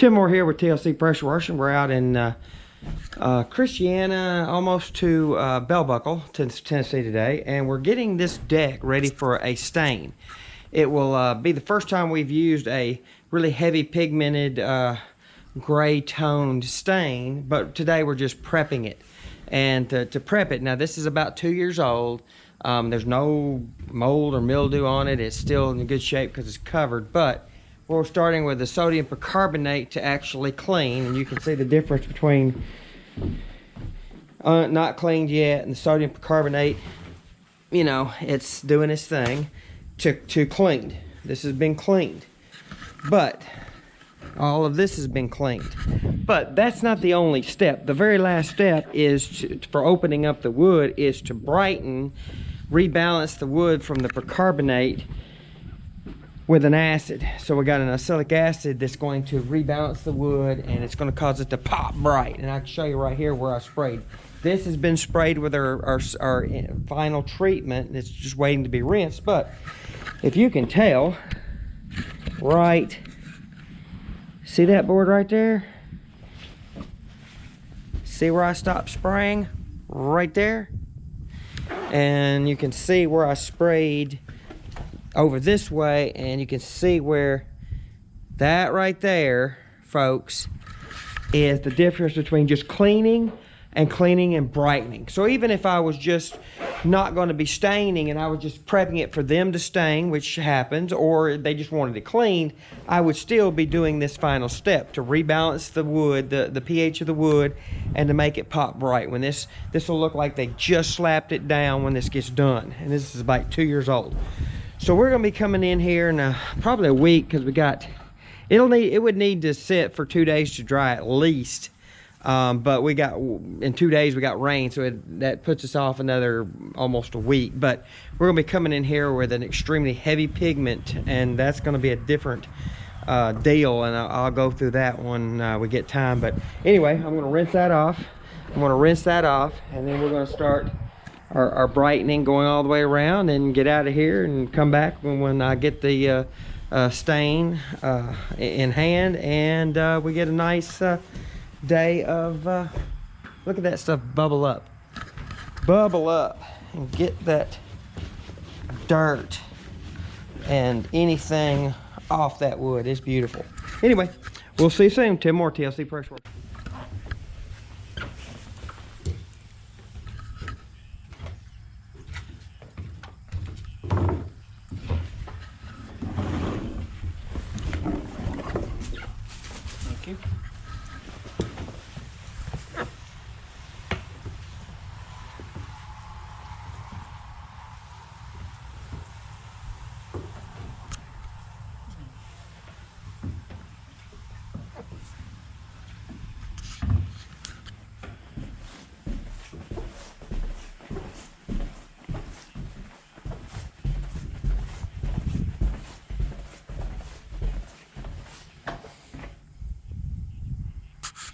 Tim Moore here with TLC Pressure Washing. We're out in Christiana, almost to Bell Buckle, Tennessee today, and we're getting this deck ready for a stain. It will be the first time we've used a really heavy pigmented gray toned stain, but today we're just prepping it. And to prep it, now this is about 2 years old. There's no mold or mildew on it. It's still in good shape because it's covered, but we're starting with the sodium percarbonate to actually clean, and you can see the difference between not cleaned yet and the sodium percarbonate. You know, it's doing its thing to cleaned. This has been cleaned, but all of this has been cleaned. But that's not the only step. The very last step is for opening up the wood is to brighten, rebalance the wood from the percarbonate with an acid. So we got an acylic acid that's going to rebalance the wood, and it's going to cause it to pop bright. And I can show you right here where I sprayed. This has been sprayed with our final treatment. It's just waiting to be rinsed. But if you can tell, right, see that board right there? See where I stopped spraying? Right there. And you can see where I sprayed over this way, and you can see where that right there, folks, is the difference between just cleaning and brightening. So even if I was just not going to be staining and I was just prepping it for them to stain, which happens, or they just wanted it cleaned, I would still be doing this final step to rebalance the wood, the pH of the wood, and to make it pop bright. When this will look like they just slapped it down when this gets done. And this is about 2 years old. So we're going to be coming in here in probably a week, because it would need to sit for 2 days to dry at least. But in 2 days we got rain, so that puts us off another almost a week. But we're going to be coming in here with an extremely heavy pigment, and that's going to be a different deal, and I'll go through that when we get time. But anyway, I'm going to rinse that off. And then we're going to start our brightening, going all the way around, and get out of here and come back when I get the stain in hand, and we get a nice day of look at that stuff bubble up and get that dirt and anything off that wood. It's beautiful. Anyway, we'll see you soon. Tim Moore, TLC Pressure.